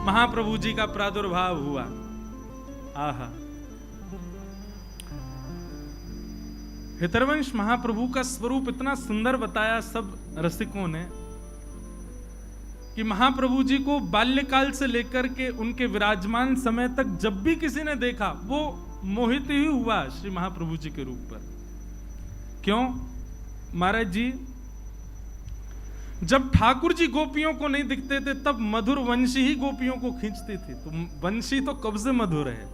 महाप्रभु जी का प्रादुर्भाव हुआ। आहा, हितरवंश महाप्रभु का स्वरूप इतना सुंदर बताया सब रसिकों ने कि महाप्रभु जी को बाल्यकाल से लेकर के उनके विराजमान समय तक जब भी किसी ने देखा वो मोहित ही हुआ श्री महाप्रभु जी के रूप पर। क्यों महाराज जी? जब ठाकुर जी गोपियों को नहीं दिखते थे तब मधुर वंशी ही गोपियों को खींचती थी। तो वंशी तो कब से मधुर है,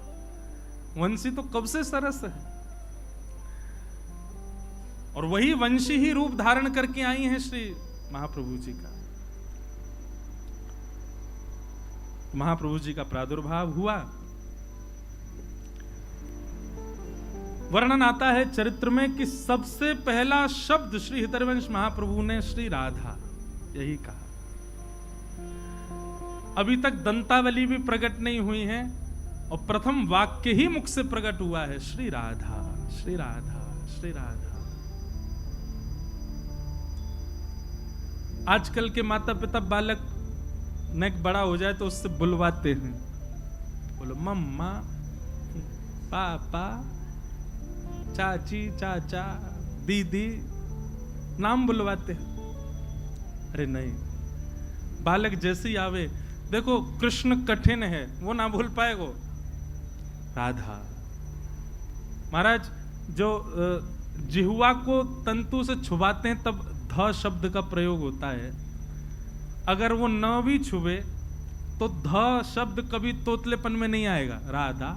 वंशी तो कब से सरस है, और वही वंशी ही रूप धारण करके आई हैं श्री महाप्रभु जी का। महाप्रभु जी का प्रादुर्भाव हुआ। वर्णन आता है चरित्र में कि सबसे पहला शब्द श्री हितरवंश महाप्रभु ने श्री राधा यही कहा। अभी तक दंतावली भी प्रकट नहीं हुई है और प्रथम वाक्य ही मुख से प्रकट हुआ है, श्री राधा श्री राधा श्री राधा। आजकल के माता पिता बालक नेक बड़ा हो जाए तो उससे बुलवाते हैं, बोलो मम्मा पापा चाची चाचा दीदी, नाम बुलवाते हैं। अरे नहीं, बालक जैसे ही आवे, देखो कृष्ण कठिन है वो ना भूल पाएगो, राधा। महाराज जो जिह्वा को तंतु से छुबाते हैं तब ध शब्द का प्रयोग होता है। अगर वो न भी छुबे तो ध शब्द कभी तोतलेपन में नहीं आएगा, राधा।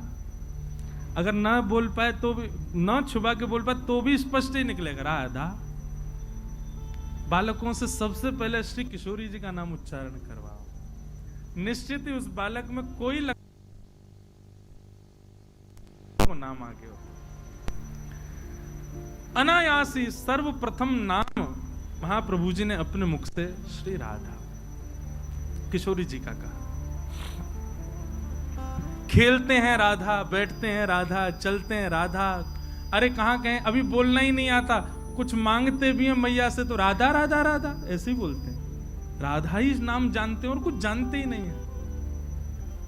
अगर न बोल पाए तो भी, न छुबा के बोल पाए तो भी स्पष्ट ही निकलेगा, राधा। बालकों से सबसे पहले श्री किशोरी जी का नाम उच्चारण करवाओ, निश्चित ही उस बालक में कोई नाम आगे हो। अनायासी सर्वप्रथम नाम महाप्रभु जी ने अपने मुख से श्री राधा किशोरी जी का कहा। खेलते हैं राधा, बैठते हैं राधा, चलते हैं राधा। अरे कहां कहें, अभी बोलना ही नहीं आता, कुछ मांगते भी हैं मैया से तो राधा राधा राधा ऐसे ही बोलते हैं। राधा ही नाम जानते हैं और कुछ जानते ही नहीं है।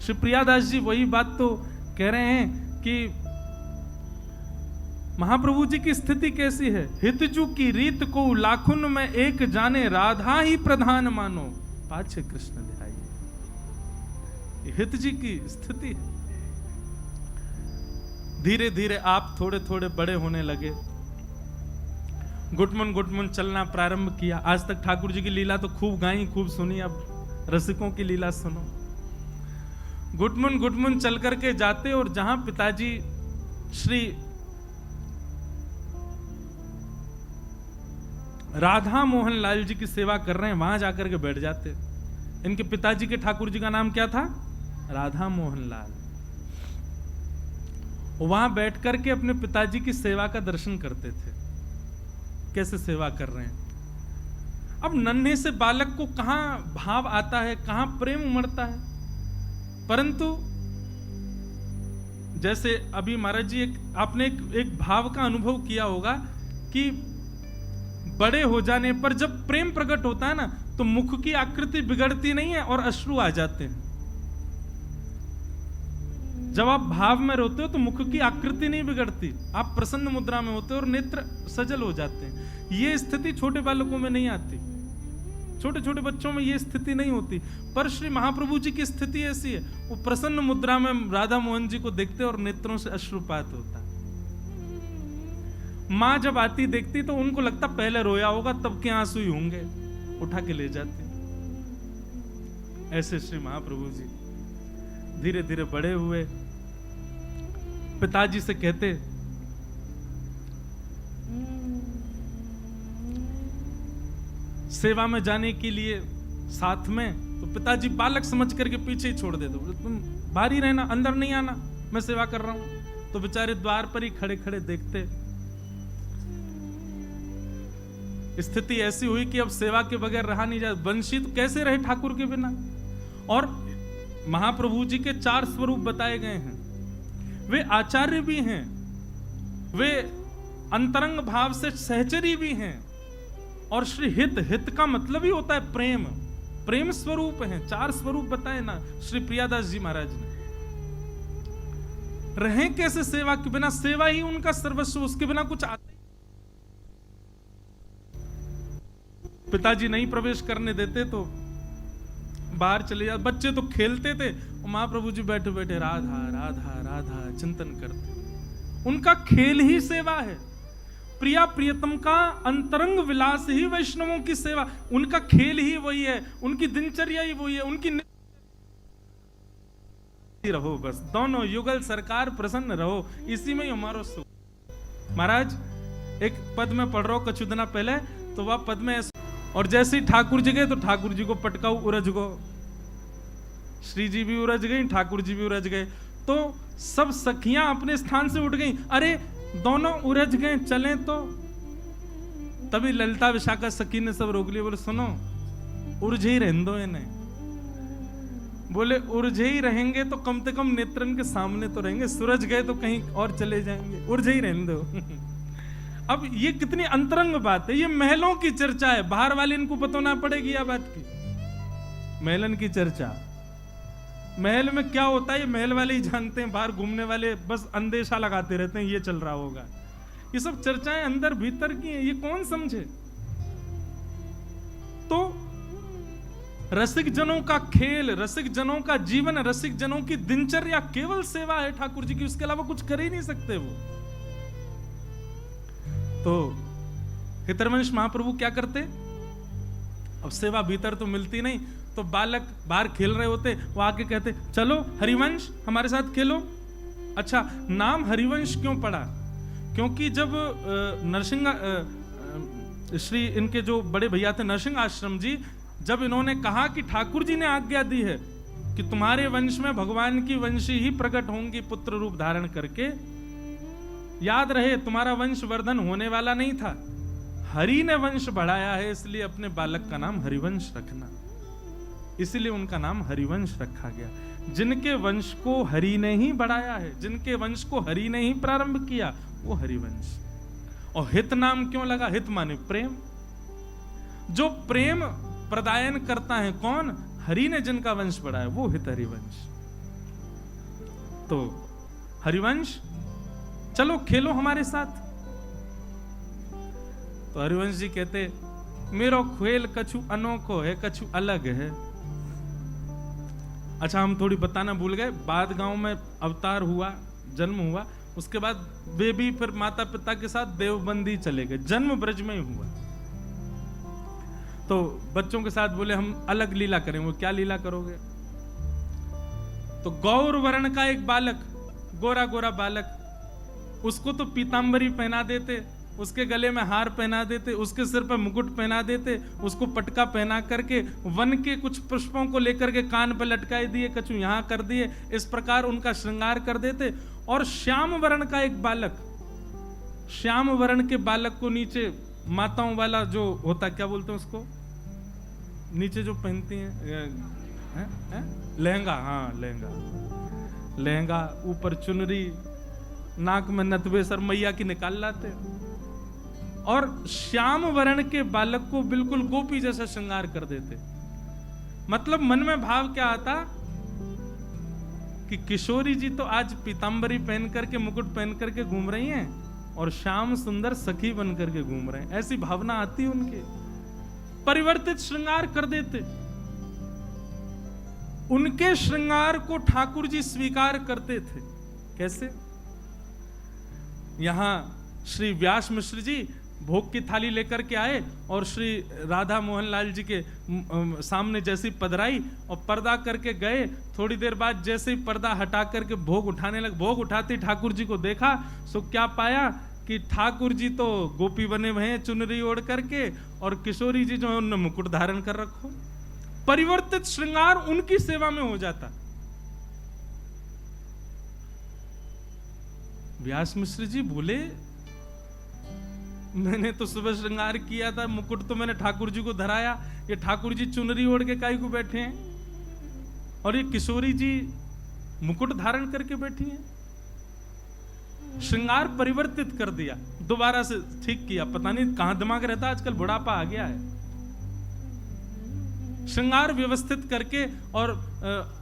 श्री प्रियादास जी वही बात तो कह रहे हैं कि महाप्रभु जी की स्थिति कैसी है। हितजू की रीत को लाखुन में एक जाने, राधा ही प्रधान मानो पाछे कृष्ण ध्याये। हित जी की स्थिति है। धीरे धीरे आप थोड़े थोड़े बड़े होने लगे, गुटमुन चलना प्रारंभ किया। आज तक ठाकुर जी की लीला तो खूब गाई, खूब सुनी, अब रसिकों की लीला सुनो। गुटमुन चल करके जाते और जहां पिताजी श्री राधा मोहन लाल जी की सेवा कर रहे हैं वहां जाकर के बैठ जाते। इनके पिताजी के ठाकुर जी का नाम क्या था? राधा मोहन लाल। वहां बैठ करके अपने पिताजी की सेवा का दर्शन करते थे, कैसे सेवा कर रहे हैं। अब नन्हे से बालक को कहां भाव आता है, कहां प्रेम उमड़ता है। परंतु जैसे अभी महाराज जी आपने एक भाव का अनुभव किया होगा कि बड़े हो जाने पर जब प्रेम प्रकट होता है ना तो मुख की आकृति बिगड़ती नहीं है और अश्रु आ जाते हैं। जब आप भाव में रोते हो तो मुख की आकृति नहीं बिगड़ती, आप प्रसन्न मुद्रा में होते हो और नेत्र सजल हो जाते हैं। ये स्थिति छोटे बालकों में नहीं आती, छोटे छोटे बच्चों में ये स्थिति नहीं होती। पर श्री महाप्रभु जी की स्थिति ऐसी है, वो प्रसन्न मुद्रा में राधा मोहन जी को देखते और नेत्रों से अश्रुपात होता। मां जब आती देखती तो उनको लगता पहले रोया होगा तब के आंसू ही होंगे, उठा के ले जाती। ऐसे श्री महाप्रभु जी धीरे धीरे बड़े हुए। पिताजी से कहते, सेवा में जाने के लिए साथ में, तो पिताजी बालक समझ करके पीछे ही छोड़ देते, बोले तुम बाहर ही रहना, अंदर नहीं आना, मैं सेवा कर रहा हूं। तो बेचारे द्वार पर ही खड़े खड़े देखते। स्थिति ऐसी हुई कि अब सेवा के बगैर रहा नहीं जाता। वंशी तो कैसे रहे ठाकुर के बिना। और महाप्रभु जी के 4 स्वरूप बताए गए हैं। वे आचार्य भी हैं, वे अंतरंग भाव से सहचरी भी हैं, और श्री हित का मतलब ही होता है प्रेम। प्रेम स्वरूप हैं। 4 स्वरूप बताए ना श्री प्रियादास जी महाराज ने। रहें कैसे सेवा के बिना? सेवा ही उनका सर्वस्व, उसके बिना कुछ आता ही। पिताजी नहीं प्रवेश करने देते तो बाहर चले जाते। बच्चे तो खेलते थे, महाप्रभु जी बैठे बैठे राधा राधा राधा चिंतन करते। उनका खेल ही सेवा है। प्रिया प्रियतम का अंतरंग विलास ही वैष्णवों की सेवा। उनका खेल ही वही है, उनकी दिनचर्या ही वही है, उनकी रहो बस, दोनों युगल सरकार प्रसन्न रहो, इसी में ही हमारा सुख। महाराज एक पद में पढ़ रहा हूं कछु दिना पहले, तो वह पद में और जैसे ही ठाकुर जी गए तो ठाकुर जी को पटकाऊ उरज गो, श्री जी भी उरज गई, ठाकुर जी भी उरज गए, तो सब सखियां अपने स्थान से उठ गई। अरे दोनों उरज गए, चलें तो। तभी ललिता विशाखा सखी ने सब रोक लिया, बोले सुनो उर्जे ही रहने दो इन्हें। बोले उर्जे ही रहेंगे तो कम से कम नेत्रन के सामने तो रहेंगे, सूरज गए तो कहीं और चले जाएंगे, उर्जे ही रहने दो। अब ये कितनी अंतरंग बात है, ये महलों की चर्चा है, बाहर वाले इनको बताना पड़ेगी यह बात की। महलन की चर्चा, महल में क्या होता है ये महल वाले ही जानते हैं, बाहर घूमने वाले बस अंदेशा लगाते रहते हैं ये चल रहा होगा। ये सब चर्चाएं अंदर भीतर की हैं, ये कौन समझे। तो रसिक जनों का खेल, रसिक जनों का जीवन, रसिक जनों की दिनचर्या केवल सेवा है ठाकुर जी की, उसके अलावा कुछ कर ही नहीं सकते वो। तो हितरवंश महाप्रभु क्या करते? अब सेवा भीतर तो मिलती नहीं, तो बालक बाहर खेल रहे होते, वो आके कहते चलो हरिवंश हमारे साथ खेलो। अच्छा, नाम हरिवंश क्यों पड़ा? क्योंकि जब नरसिंह श्री इनके जो बड़े भैया थे नरसिंह आश्रम जी, जब इन्होंने कहा कि ठाकुर जी ने आज्ञा दी है कि तुम्हारे वंश में भगवान की वंशी ही प्रकट होंगी पुत्र रूप धारण करके, याद रहे तुम्हारा वंश वर्धन होने वाला नहीं था, हरि ने वंश बढ़ाया है, इसलिए अपने बालक का नाम हरिवंश रखना। इसलिए उनका नाम हरिवंश रखा गया। जिनके वंश को हरि ने ही बढ़ाया है, जिनके वंश को हरि ने ही प्रारंभ किया, वो हरिवंश। और हित नाम क्यों लगा? हित माने प्रेम। जो प्रेम प्रदायन करता है कौन? हरि ने जिनका वंश बढ़ाया वो हित हरिवंश। तो हरिवंश चलो खेलो हमारे साथ। तो हरिवंश जी कहते मेरो खेल कछु अनोखो है, कछु अलग है। अच्छा, हम थोड़ी बताना भूल गए, बाद गांव में अवतार हुआ, जन्म हुआ, उसके बाद वे भी फिर माता पिता के साथ देवबंदी चले गए, जन्म ब्रज में ही हुआ। तो बच्चों के साथ बोले हम अलग लीला करें। वो क्या लीला करोगे? तो गौर वर्ण का एक बालक, गोरा गोरा बालक, उसको तो पीतांबरी पहना देते, उसके गले में हार पहना देते, उसके सिर पर मुकुट पहना देते, उसको पटका पहना करके वन के कुछ पुष्पों को लेकर के कान पर लटकाए दिए, कछु यहां कर दिए, इस प्रकार उनका श्रृंगार कर देते। और श्याम वर्ण का एक बालक, श्याम वर्ण के बालक को नीचे माताओं वाला जो होता, क्या बोलते हैं उसको, नीचे जो पहनती हैं लहंगा, हाँ लहंगा, लहंगा, ऊपर चुनरी, नाक में नथवे, सर मैया की निकाल लाते। और श्याम वर्ण के बालक को बिल्कुल गोपी जैसा श्रृंगार कर देते। मतलब मन में भाव क्या आता कि किशोरी जी तो आज पीतांबरी पहन करके, मुकुट पहन करके घूम रही हैं और श्याम सुंदर सखी बन करके घूम रहे हैं, ऐसी भावना आती उनके। परिवर्तित श्रृंगार कर देते। उनके श्रृंगार को ठाकुर जी स्वीकार करते थे। कैसे? यहां श्री व्यास मिश्र जी भोग की थाली लेकर के आए और श्री राधा मोहन लाल जी के सामने जैसी पधराई और पर्दा करके गए। थोड़ी देर बाद जैसे ही पर्दा हटा करके भोग उठाने लगे, भोग उठाते ठाकुर जी को देखा, सो क्या पाया कि ठाकुर जी तो गोपी बने हुए हैं चुनरी ओढ़ करके, और किशोरी जी जो है उन्होंने मुकुट धारण कर रखो। परिवर्तित श्रृंगार उनकी सेवा में हो जाता। व्यास मिश्र जी बोले मैंने तो सुबह श्रृंगार किया था, मुकुट तो मैंने ठाकुर जी को धराया, ये ठाकुर जी चुनरी ओढ़ के काहे को बैठे हैं, और ये किशोरी जी मुकुट धारण करके बैठी हैं। श्रृंगार परिवर्तित कर दिया, दोबारा से ठीक किया। पता नहीं कहां दिमाग रहता, आजकल बुढ़ापा आ गया है। श्रृंगार व्यवस्थित करके और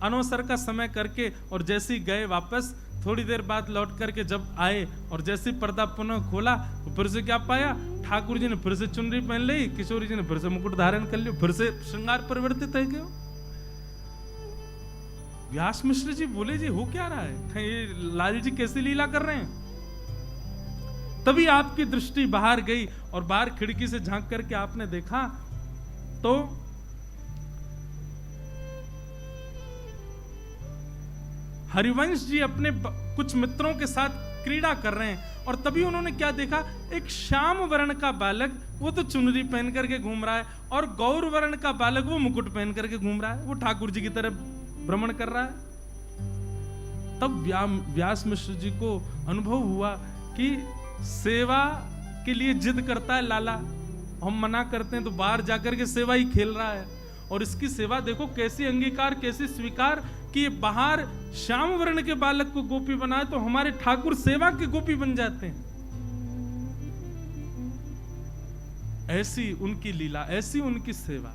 अनवसर का समय करके, और जैसे ही गए वापस, थोड़ी देर बाद लौट करके जब आए और जैसे पर्दा पुनः खोला तो फिर से क्या पाया, ठाकुर जी ने फिर से चुनरी पहन ली, किशोरी जी ने फिर से मुकुट धारण कर लिया, फिर से श्रृंगार परिवर्तित है। क्यों? व्यास मिश्र जी बोले, जी हो क्या रहा है, ये लाल जी कैसी लीला कर रहे हैं? तभी आपकी दृष्टि बाहर गई और बाहर खिड़की से झांक करके आपने देखा तो हरिवंश जी अपने कुछ मित्रों के साथ क्रीड़ा कर रहे हैं, और तभी उन्होंने क्या देखा, एक श्याम वर्ण का बालक, वो तो चुनरी पहन करके घूम रहा है, और गौर वर्ण का बालक वो मुकुट पहन करके घूम रहा है, वो ठाकुर जी की तरफ भ्रमण कर रहा है। तब व्यास मिश्र जी को अनुभव हुआ कि सेवा के लिए जिद करता है लाला, हम मना करते हैं तो बाहर जाकर के सेवा ही खेल रहा है, और इसकी सेवा देखो कैसी अंगीकार, कैसी स्वीकार कि ये बाहर श्याम वर्ण के बालक को गोपी बनाए तो हमारे ठाकुर सेवा के गोपी बन जाते हैं। ऐसी उनकी लीला, ऐसी उनकी सेवा।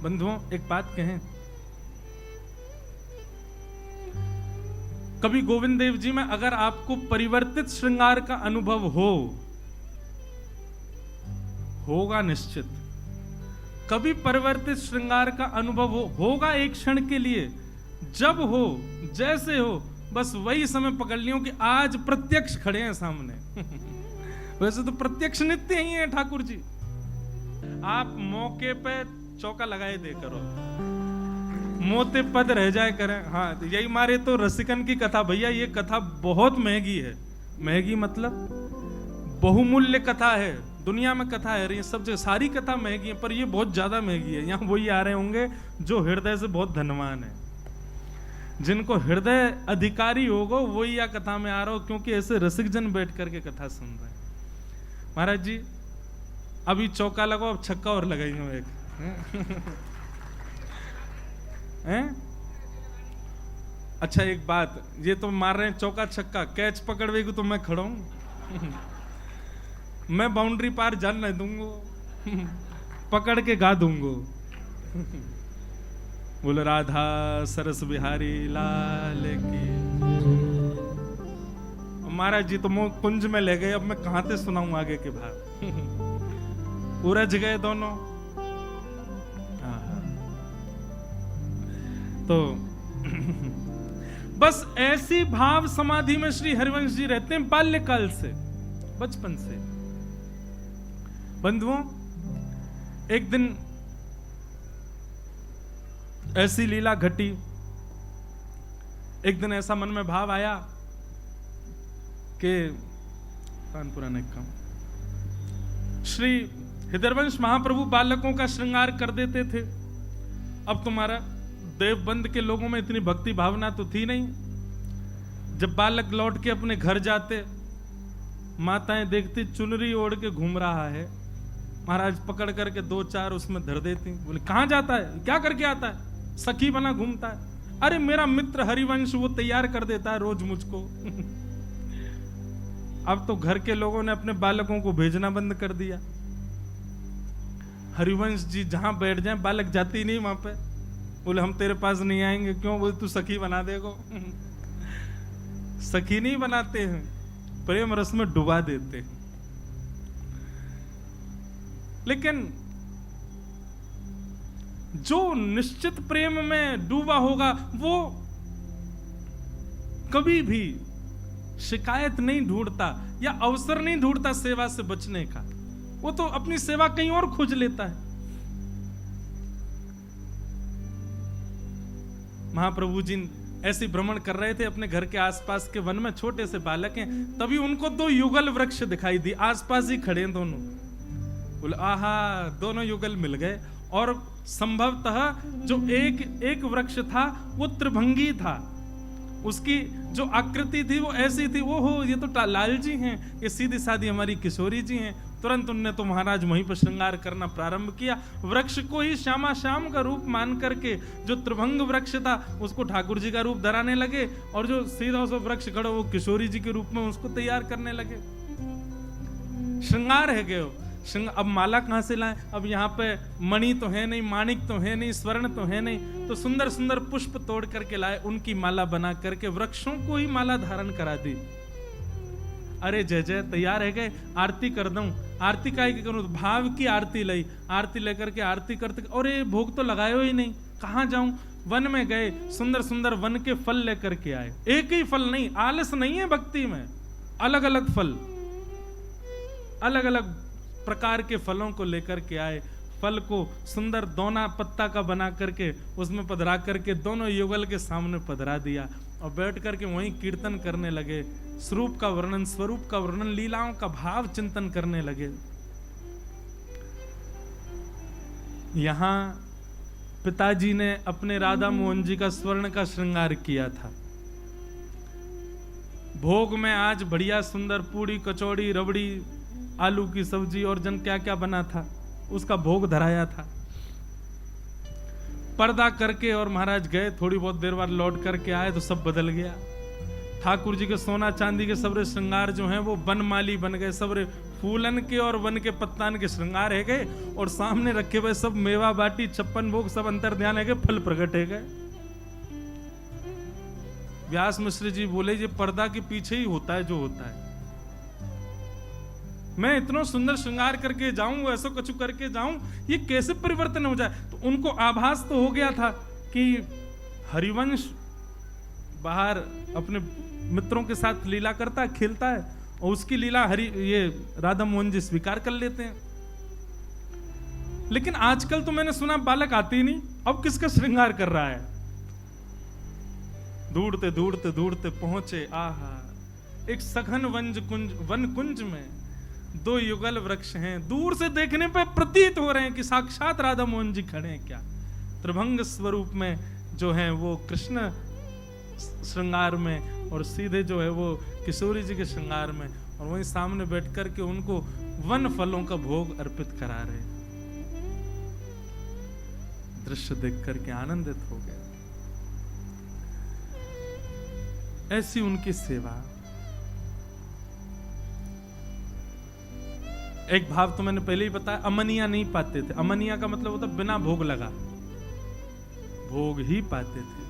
बंधुओं, एक बात कहें, कभी गोविंद देव जी में अगर आपको परिवर्तित श्रृंगार का अनुभव होगा निश्चित, कभी परिवर्तित श्रृंगार का अनुभव होगा एक क्षण के लिए, जब हो जैसे हो, बस वही समय पकड़ लियो कि आज प्रत्यक्ष खड़े हैं सामने। वैसे तो प्रत्यक्ष नित्य ही है ठाकुर जी, आप मौके पे चौका लगाए दे करो, मोते पद रह जाए करें। हाँ, यही मारे तो रसिकन की कथा, भैया ये कथा बहुत महंगी है। महंगी मतलब बहुमूल्य कथा है, दुनिया में कथा है, ये सब जगह सारी कथा महंगी है, पर ये बहुत ज्यादा महंगी है। यहाँ वही आ रहे होंगे जो हृदय से बहुत धनवान है, जिनको हृदय अधिकारी होगा वही या कथा में आ रहा हो, क्योंकि ऐसे रसिक जन बैठ करके कथा सुन रहे हैं। महाराज जी अभी चौका लगाओ, अब छक्का और लगाइए एक। हैं? अच्छा एक बात, ये तो मार रहे हैं चौका छक्का, कैच पकड़वेगी तो मैं खड़ा हूं। मैं बाउंड्री पार जान नहीं दूंगा, पकड़ के गा दूंगा। बोल राधा सरस बिहारी लाल की। महाराज जी तो मुंह कुंज में ले गए, अब मैं कहां से सुनाऊं आगे के भाग। उलझ गए दोनों। तो बस ऐसी भाव समाधि में श्री हरिवंश जी रहते हैं बाल्यकाल से, बचपन से। बंधुओं, एक दिन ऐसी लीला घटी, एक दिन ऐसा मन में भाव आया कि कानपुरा ने कहा, श्री हृदयवंश महाप्रभु बालकों का श्रृंगार कर देते थे, अब तुम्हारा देवबंद के लोगों में इतनी भक्ति भावना तो थी नहीं। जब बालक लौट के अपने घर जाते, माताएं देखती चुनरी ओढ़ के घूम रहा है, महाराज पकड़ करके 2-4 उसमें धर देती। बोले कहां जाता है, क्या करके आता है? सखी बना घूमता है। अरे मेरा मित्र हरिवंश, वो तैयार कर देता है रोज मुझको। अब तो घर के लोगों ने अपने बालकों को भेजना बंद कर दिया। हरिवंश जी जहां बैठ जाए बालक जाती नहीं वहां पे। बोले हम तेरे पास नहीं आएंगे। क्यों? बोले तू सखी बना देगो। सखी नहीं बनाते हैं, प्रेम रस में डुबा देते हैं। लेकिन जो निश्चित प्रेम में डूबा होगा वो कभी भी शिकायत नहीं ढूंढता या अवसर नहीं ढूंढता सेवा से बचने का। वो तो अपनी सेवा कहीं और खोज लेता है। महाप्रभु जी ऐसे भ्रमण कर रहे थे अपने घर के आसपास के वन में, छोटे से बालक हैं, तभी उनको 2 युगल वृक्ष दिखाई दी, आसपास ही खड़े हैं दोनों। बोले आहा, दोनों युगल मिल गए। और संभवतः जो एक वृक्ष था वो त्रिभंगी था, उसकी जो आकृति थी वो ऐसी थी। वो हो, ये तो लाल जी हैं, ये सीधी सादी हमारी किशोरी जी हैं। तुरंत उनने तो महाराज वहीं पर श्रृंगार करना प्रारंभ किया। वृक्ष को ही श्यामा श्याम का रूप मान करके जो त्रिभंग वृक्ष था उसको ठाकुर जी का रूप धराने लगे, और जो सीधा सो वृक्ष खड़ो वो किशोरी जी के रूप में उसको तैयार करने लगे। श्रृंगार है गयो। अब माला कहाँ से लाएं? अब यहाँ पे मणि तो है नहीं, माणिक तो है नहीं, स्वर्ण तो है नहीं, तो सुंदर सुंदर पुष्प तोड़ करके लाए, उनकी माला बना करके वृक्षों को ही माला धारण करा दी। अरे जय जय, तैयार है गए, आरती कर दूं। आरती काहे की करूं? भाव की आरती लाई, आरती लेकर के आरती करते, अरे भोग तो लगायो ही नहीं, कहाँ जाऊं? वन में गए, सुंदर सुंदर वन के फल लेकर के आए। एक ही फल नहीं, आलस नहीं है भक्ति में, अलग अलग फल, अलग अलग प्रकार के फलों को लेकर के आए। फल को सुंदर दोना पत्ता का बना करके उसमें पधरा करके दोनों युगल के सामने पधरा दिया और बैठ करके वहीं कीर्तन करने लगे, स्वरूप का वर्णन, लीलाओं का भाव चिंतन करने लगे। यहां पिताजी ने अपने राधा मोहन जी का स्वर्ण का श्रृंगार किया था। भोग में आज बढ़िया सुंदर पूड़ी, कचौड़ी, रबड़ी, आलू की सब्जी और जन क्या क्या बना था, उसका भोग धराया था। पर्दा करके और महाराज गए, थोड़ी बहुत देर बाद लौट करके आए तो सब बदल गया। ठाकुर जी के सोना चांदी के सबरे श्रृंगार जो हैं वो बनमाली बन गए, सबरे फूलन के और वन के पत्तान के श्रृंगार है गए, और सामने रखे हुए सब मेवा बाटी, 56 भोग, सब अंतर ध्यान है गए, फल प्रकट है गए। व्यास मिश्र जी बोले ये पर्दा के पीछे ही होता है जो होता है। मैं इतना सुंदर श्रृंगार करके जाऊं, ऐसा कछु करके जाऊं, ये कैसे परिवर्तन हो जाए? तो उनको आभास तो हो गया था कि हरिवंश बाहर अपने मित्रों के साथ लीला करता है, खेलता है, और उसकी लीला ये राधा मोहन जी स्वीकार कर लेते हैं। लेकिन आजकल तो मैंने सुना बालक आते ही नहीं, अब किसका श्रृंगार कर रहा है? दौड़ते दौड़ते दौड़ते पहुंचे, आहा, एक सघन वन कुंज में 2 युगल वृक्ष हैं। दूर से देखने पर प्रतीत हो रहे हैं कि साक्षात राधा मोहन जी खड़े हैं। क्या त्रिभंग स्वरूप में जो है वो कृष्ण श्रृंगार में, और सीधे जो है वो किशोरी जी के श्रृंगार में, और वहीं सामने बैठ कर के उनको वन फलों का भोग अर्पित करा रहे। दृश्य देख करके आनंदित हो गए। ऐसी उनकी सेवा। एक भाव तो मैंने पहले ही बताया, अमनिया नहीं पाते थे। अमनिया का मतलब होता बिना भोग लगा, भोग ही पाते थे।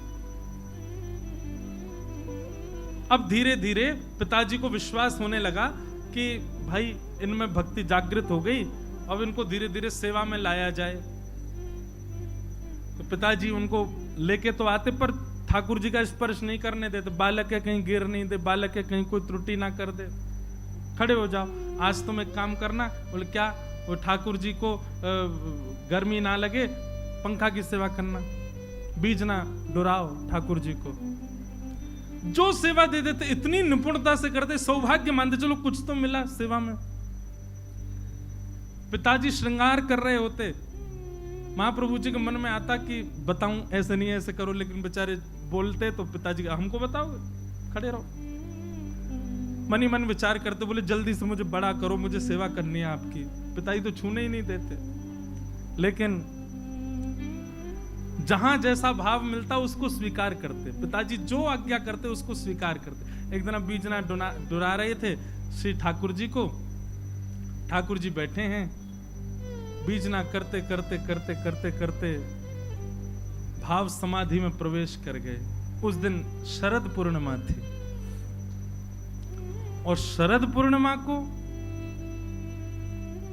अब धीरे धीरे पिताजी को विश्वास होने लगा कि भाई इनमें भक्ति जागृत हो गई, अब इनको धीरे धीरे सेवा में लाया जाए। तो पिताजी उनको लेके तो आते, पर ठाकुर जी का स्पर्श नहीं करने देते। बालक है कहीं गिर नहीं दे, बालक है कहीं कोई त्रुटि ना कर दे, खड़े हो जाओ, आज तुम एक काम करना। बोले क्या? वो ठाकुर जी को गर्मी ना लगे, पंखा की सेवा करना, बीज ना डुराओ ठाकुर जी को। जो सेवा दे देते इतनी निपुणता से करते, सौभाग्य मानते, चलो कुछ तो मिला सेवा में। पिताजी श्रृंगार कर रहे होते, महाप्रभु जी के मन में आता कि बताऊं, ऐसे नहीं ऐसे करो, लेकिन बेचारे बोलते तो पिताजी हमको बताओगे, खड़े रहो। मन ही मन विचार करते, बोले जल्दी से मुझे बड़ा करो, मुझे सेवा करनी है आपकी। पिताजी तो छूने ही नहीं देते, लेकिन जहां जैसा भाव मिलता उसको स्वीकार करते। पिताजी जो आज्ञा करते उसको स्वीकार करते। एक दिन अब बीजना डुरा रहे थे श्री ठाकुर जी को। ठाकुर जी बैठे हैं, बीजना करते करते करते करते करते भाव समाधि में प्रवेश कर गए। उस दिन शरद पूर्णिमा थी, और शरद पूर्णिमा को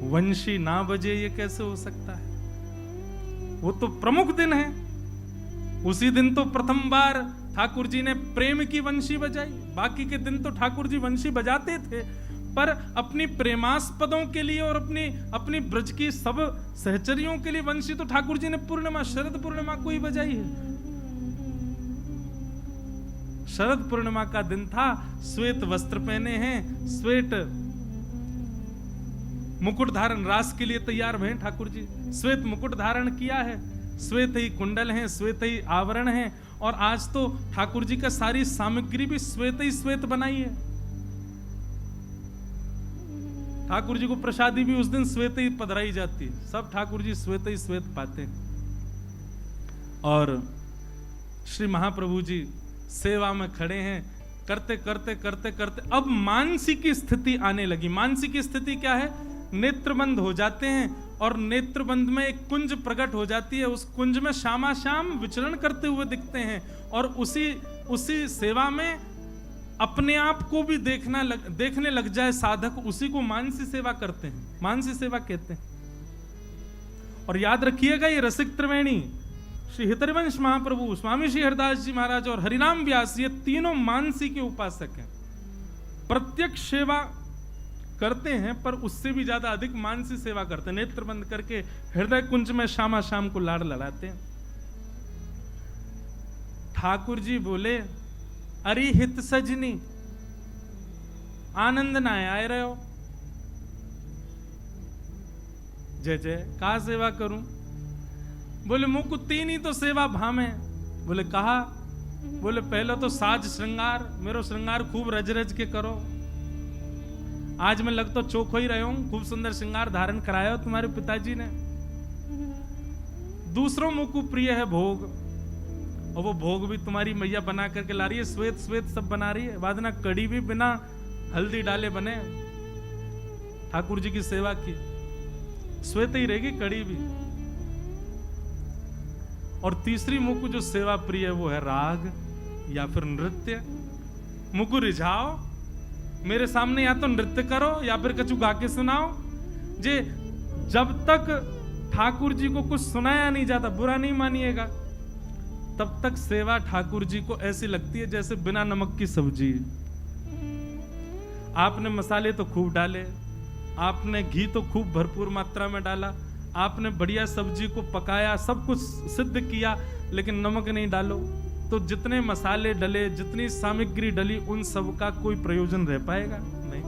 वंशी ना बजे ये कैसे हो सकता है? वो तो प्रमुख दिन है। उसी दिन तो प्रथम बार ठाकुर जी ने प्रेम की वंशी बजाई। बाकी के दिन तो ठाकुर जी वंशी बजाते थे, पर अपनी प्रेमास्पदों के लिए और अपनी ब्रज की सब सहचरियों के लिए वंशी तो ठाकुर जी ने पूर्णिमा, शरद पूर्णिमा को ही बजाई है। शरद पूर्णिमा का दिन था, श्वेत वस्त्र पहने हैं, श्वेत मुकुट धारण, रास के लिए तैयार हुए ठाकुर जी। श्वेत मुकुट धारण किया है, श्वेत ही कुंडल हैं, श्वेत ही आवरण हैं, और आज तो ठाकुर जी का सारी सामग्री भी श्वेत ही श्वेत बनाई है। ठाकुर जी को प्रसादी भी उस दिन श्वेत ही पधराई जाती है। सब ठाकुर जी श्वेत ही श्वेत पाते हैं। और श्री महाप्रभु जी सेवा में खड़े हैं, करते करते करते करते अब मानसिक स्थिति आने लगी। मानसिक स्थिति क्या है? नेत्रबंद हो जाते हैं और नेत्रबंद में एक कुंज प्रकट हो जाती है। उस कुंज में श्यामा श्याम विचरण करते हुए दिखते हैं और उसी सेवा में अपने आप को भी देखने लग जाए साधक, उसी को मानसी सेवा करते हैं, मानसी सेवा कहते हैं। और याद रखिएगा, ये रसिक त्रिवेणी श्री हितरिवंश महाप्रभु, स्वामी श्री हरिदास जी महाराज और हरिनाम व्यास, ये तीनों मानसी के उपासक हैं। प्रत्यक्ष सेवा करते हैं पर उससे भी ज्यादा अधिक मानसी सेवा करते हैं। नेत्र बंद करके हृदय कुंज में श्यामा श्याम को लाड़ लड़ाते हैं। ठाकुर जी बोले, अरे हित सजनी, आनंद ना आए रहे हो, जय जय, कहा सेवा करूं? बोले मुंह को तीन ही तो सेवा भामे। बोले कहा? बोले पहले तो साज श्रृंगार, मेरो श्रृंगार खूब रज रज के करो। आज मैं लग तो चौक ही रहे हूं, खूब सुंदर श्रृंगार धारण कराया हो तुम्हारे पिताजी ने। दूसरों मुख को प्रिय है भोग, और वो भोग भी तुम्हारी मैया बना करके ला रही है, श्वेत श्वेत सब बना रही है। वादना कड़ी भी बिना हल्दी डाले बने, ठाकुर जी की सेवा की, श्वेत ही रहेगी कड़ी भी। और तीसरी मुख को जो सेवा प्रिय है वो है राग या फिर नृत्य। मुख को रिझाओ, मेरे सामने या तो नृत्य करो या फिर कछु गा के सुनाओ। जे जब तक ठाकुर जी को कुछ सुनाया नहीं जाता, बुरा नहीं मानिएगा, तब तक सेवा ठाकुर जी को ऐसी लगती है जैसे बिना नमक की सब्जी। आपने मसाले तो खूब डाले, आपने घी तो खूब भरपूर मात्रा में डाला, आपने बढ़िया सब्जी को पकाया, सब कुछ सिद्ध किया, लेकिन नमक नहीं डालो तो जितने मसाले डले, जितनी सामग्री डली, उन सब का कोई प्रयोजन रह पाएगा? नहीं।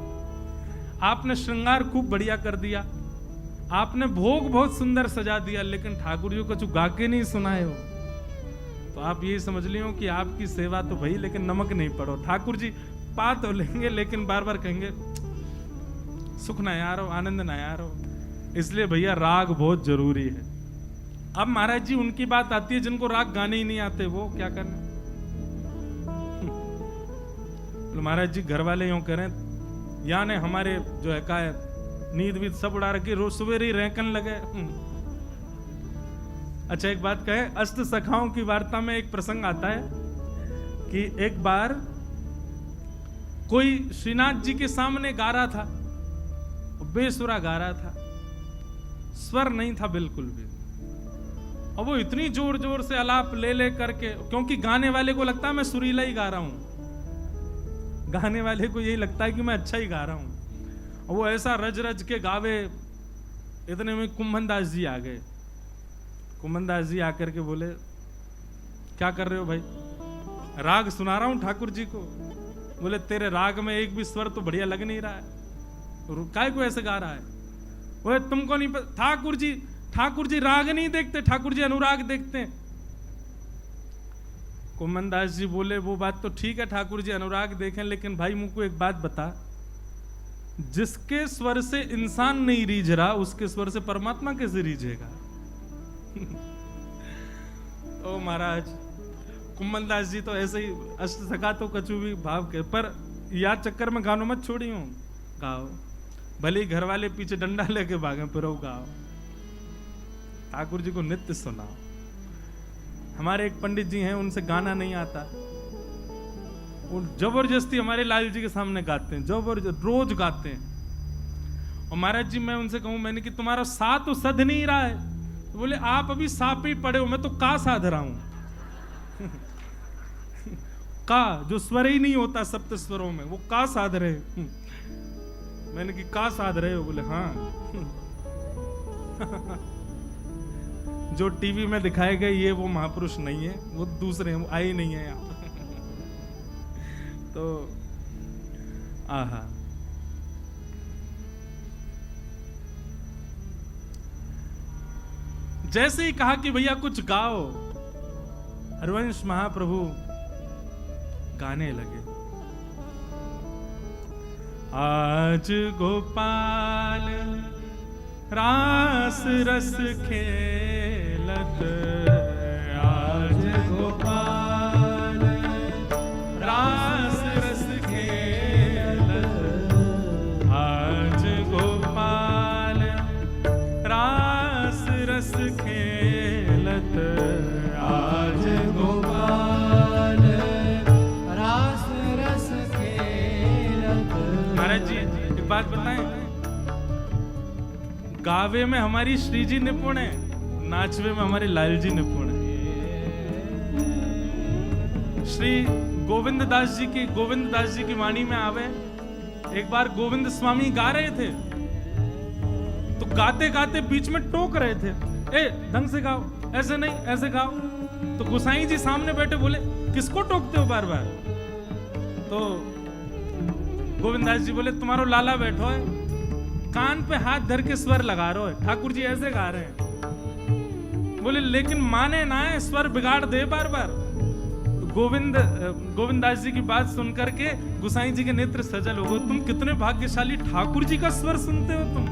आपने श्रृंगार खूब बढ़िया कर दिया, आपने भोग बहुत सुंदर सजा दिया, लेकिन ठाकुर जी को कुछ गा के नहीं सुनाए हो, तो आप ये समझ लियो कि आपकी सेवा तो भाई, लेकिन नमक नहीं पड़ो। ठाकुर जी पा तो लेंगे, लेकिन बार बार कहेंगे सुख ना यार हो, आनंद ना यार हो। इसलिए भैया राग बहुत जरूरी है। अब महाराज जी उनकी बात आती है जिनको राग गाने ही नहीं आते, वो क्या करना? तो महाराज जी घर वाले यूं करें, यानी हमारे जो है का नींद वीद सब उड़ा रखी, रोज सवेरे ही रैंकन लगे। अच्छा एक बात कहे, अष्ट सखाओं की वार्ता में एक प्रसंग आता है कि एक बार कोई श्रीनाथ जी के सामने गा रहा था, बेसुरा गा रहा था, स्वर नहीं था बिल्कुल भी, और वो इतनी जोर जोर से आलाप ले ले करके, क्योंकि गाने वाले को लगता है मैं सुरीला ही गा रहा हूं, गाने वाले को यही लगता है कि मैं अच्छा ही गा रहा हूं, और वो ऐसा रज रज के गावे। इतने में कुंभन दास जी आ गए। कुंभन दास जी आकर के बोले, क्या कर रहे हो भाई? राग सुना रहा हूं ठाकुर जी को। बोले तेरे राग में एक भी स्वर तो बढ़िया लग नहीं रहा है, काय को ऐसे गा रहा है? वो तुमको नहीं पता, ठाकुर जी राग नहीं देखते, ठाकुर जी अनुराग देखते हैं। कुंभन दास जी बोले, वो बात तो ठीक है, ठाकुर जी अनुराग देखें, लेकिन भाई मुझको एक बात बता, जिसके स्वर से इंसान नहीं रीझ रहा, उसके स्वर से परमात्मा कैसे रीझेगा? तो महाराज कुंभन दास जी तो ऐसे ही अष्ट सखा तो कछु भी भाव के, पर याद चक्कर में गानों मत छोड़ी हूं, गाओ, भले ही घर वाले पीछे डंडा लेके भागे, फिर गाओ, ठाकुर जी को नित्य सुनाओ। हमारे एक पंडित जी हैं, उनसे गाना नहीं आता, वो जबरदस्ती हमारे लाल जी के सामने गाते हैं, जबरदस्त रोज गाते हैं। और महाराज जी मैं उनसे कहूं, मैंने कि तुम्हारा सा तो सध नहीं रहा है, तो बोले आप अभी सा पे ही पड़े हो, मैं तो का साध रहा हूं। का जो स्वर ही नहीं होता सप्त स्वरों में, वो का साध रहे। मैंने कि का साध रहे हो? बोले हाँ। जो टीवी में दिखाए गए ये वो महापुरुष नहीं है, वो दूसरे हैं, वो आए नहीं है यहाँ। तो आहा, जैसे ही कहा कि भैया कुछ गाओ, हरिवंश महाप्रभु गाने लगे। आज गोपाल रास रस खेलत, आज गोपाल रास रस खेलत, आज गोपाल गावे में हमारी श्री जी निपुण है, नाचवे में हमारे लाल जी निपुण है। श्री गोविंद दास जी की वाणी में आवे, एक बार गोविंद स्वामी गा रहे थे, तो गाते गाते बीच में टोक रहे थे, ए ढंग से गाओ, ऐसे नहीं ऐसे गाओ। तो गोसाई जी सामने बैठे बोले, किसको टोकते हो बार बार? तो गोविंदास जी बोले, तुम्हारो लाला बैठो है, कान पे हाथ धर के स्वर लगा रहे हो, ठाकुर जी ऐसे गा रहे हैं। बोले लेकिन माने ना है, स्वर बिगाड़ दे बार बार। तो गोविंदास जी की बात सुनकर के गोसाई जी के नेत्र सजल हो गए। तुम कितने भाग्यशाली, ठाकुर जी का स्वर सुनते हो तुम।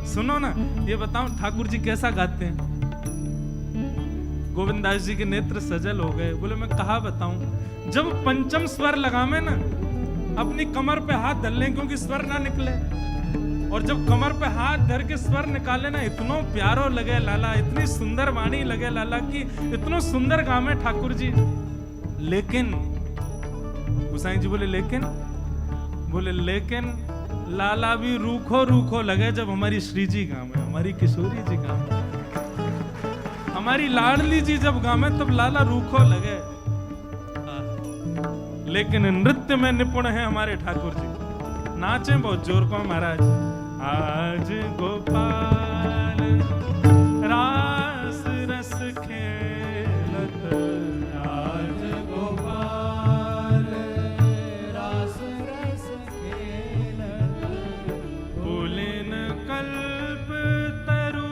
सुनो ना, ये बताओ ठाकुर जी कैसा गाते हैं? गोविंदास जी के नेत्र सजल हो गए। बोले मैं कहा बताऊं, जब पंचम स्वर लगावे ना, अपनी कमर पे हाथ धर लें क्योंकि स्वर ना निकले, और जब कमर पे हाथ धर के स्वर निकाले ना, इतनो प्यारो लगे लाला, इतनी सुंदर वाणी लगे लाला की इतनो सुंदर गावे ठाकुर जी। लेकिन गोसाई जी बोले लेकिन लाला भी रूखो रूखो लगे जब हमारी श्री जी गावे, हमारी किशोरी जी गावे, हमारी लाडली जी जब गावे तब लाला रूखो लगे। लेकिन नृत्य में निपुण है हमारे ठाकुर जी, नाचे बहुत जोर को महाराज। आज गोपाल रास रस खेलत, आज गोपाल रास रस खेलत, पुलिन कल्प तरु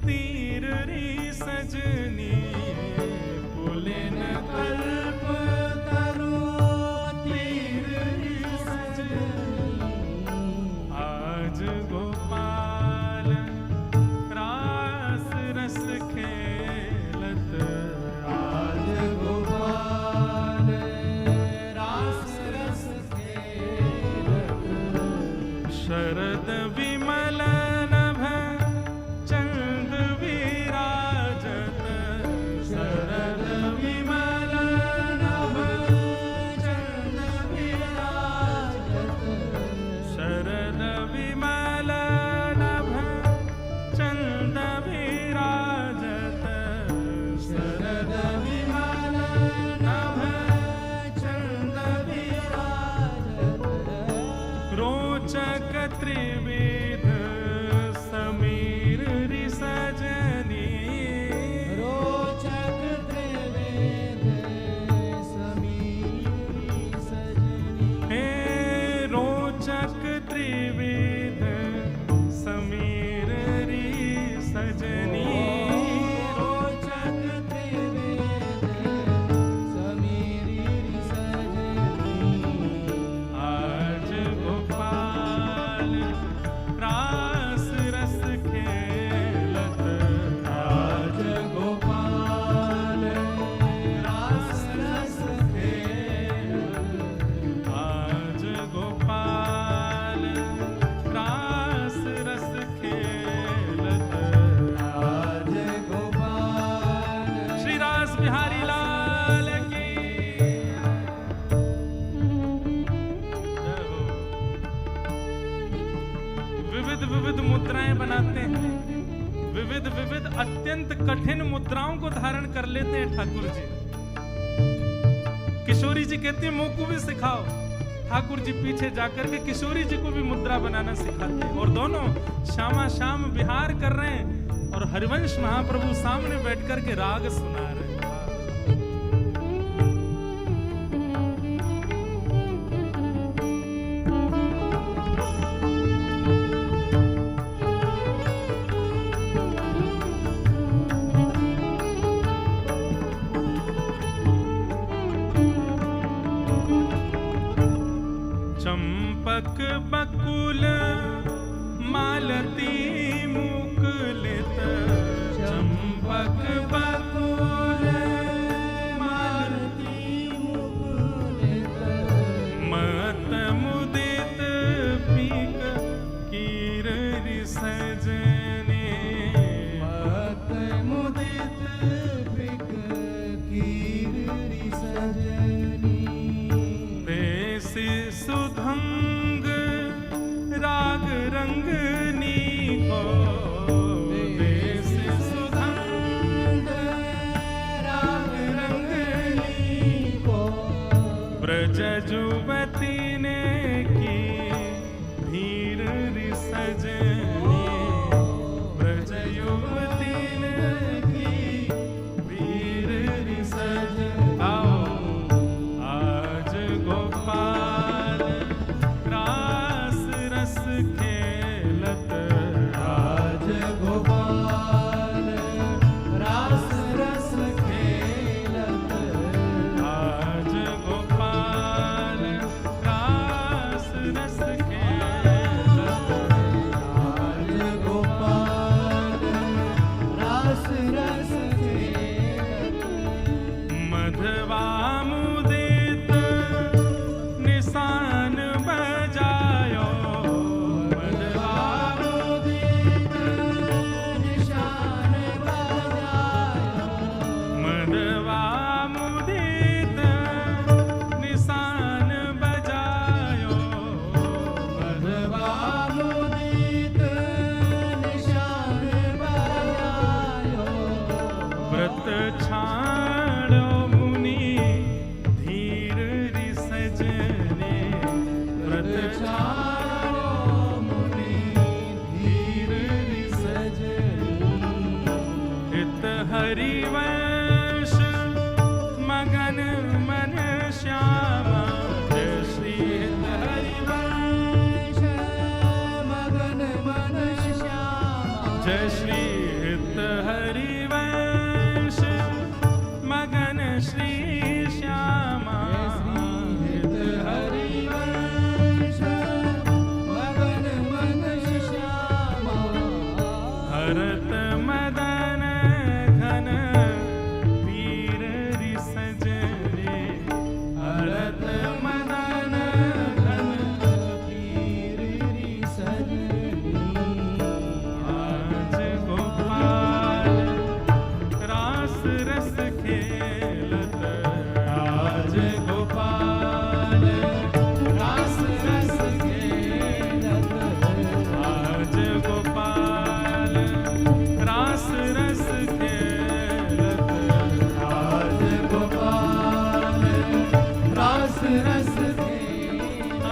तीर री सजनी, पुलिन कल्प तरु तीर री सजनी, आज गोपाल रास रस खेलत, आज गोपाल रास रस खेलत, शरद विमल नभ चंद विराजत, शरद विमल नभ चंद विराजत, शरद विमल नभ चंद विराजत, शरद विमल नभ चंद विराजत, रोचक त्रिविध समीर रि सजनी, रोचक त्रिविध समीर रि सजनी, हे रोचक त्रिविध समीर रि सजनी, रोचक त्रिविध समीर रि सजनी, आज गोपाल रास रस खेलत, आज गोपाल रास रस खेलत, आज गोपाल रास रस खेलत, आज गोपाल। श्री रास बिहारी लाल की जय हो। विविध विविध मुद्राएं बनाते हैं, विविध विविध अत्यंत कठिन मुद्राओं को धारण कर लेते हैं ठाकुर जी। किशोरी जी कहती है मोको भी सिखाओ, ठाकुर जी पीछे जाकर के किशोरी जी को भी मुद्रा बनाना सिखाते हैं, और दोनों शामा शाम विहार कर रहे हैं, और हरिवंश महाप्रभु सामने बैठ कर के राग सुना रहे हैं। चंपक बकुल मालती मुकुलित, चंपक बकुल ब्रजवती ने की भीर रि सजनी, ब्रज युवती ने की भीर रि सजनी। आओ आज गोपाल रास रस खेलत, आज गोपाल रास रस खेलत, आज गोपाल रास रस खेलत, आज गोपाल रास रस खेलत। मधवा मुदित निशान बजायो, मधवा मुदित निशान बजायो, मधवा मुदित निशान बजायो, मधवा मुदित निशान बजायो। व्रत छाड़ो मुनि धीर रि सजने, व्रत चारो मुनि धीर रि सजनी, हित हरिवंश मगन मन श्यामा, जय श्री हित हरिवंश, मगन मन श्यामा, जय श्री हित हरिवंश मगन श्री श्यामा, हित हरिवंश मगन मन श्यामा। भरत मदन घन वीर रि सजने, भरत मदन घन वीर रि सजनी, आज गोपाल रास रस खेलत, आज गोपाल रास रस खेलत, आज गोपाल रास रस खेलत, आज गोपाल रास रस खेलत,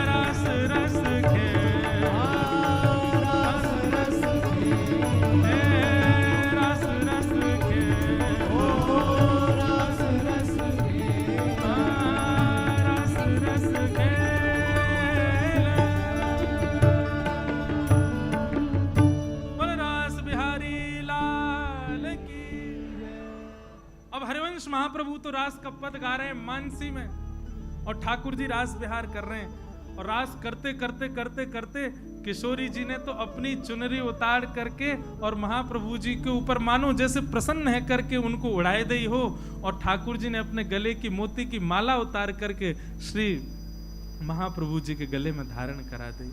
रास रस खेलत, रास रस खेलत, रास रस खेलत, ओ रास रस खेलत। रास रस खेलत। बोल रास बिहारी लाल की जय। अब हरिवंश महाप्रभु तो रास का पद गा रहे हैं मानसी में, और ठाकुर जी रास विहार कर रहे हैं। और रास करते करते करते करते किशोरी जी ने तो अपनी चुनरी उतार करके और महाप्रभु जी के ऊपर मानो जैसे प्रसन्न है करके उनको उड़ाए दी हो, और ठाकुर जी ने अपने गले की मोती की माला उतार करके श्री महाप्रभु जी के गले में धारण करा दी।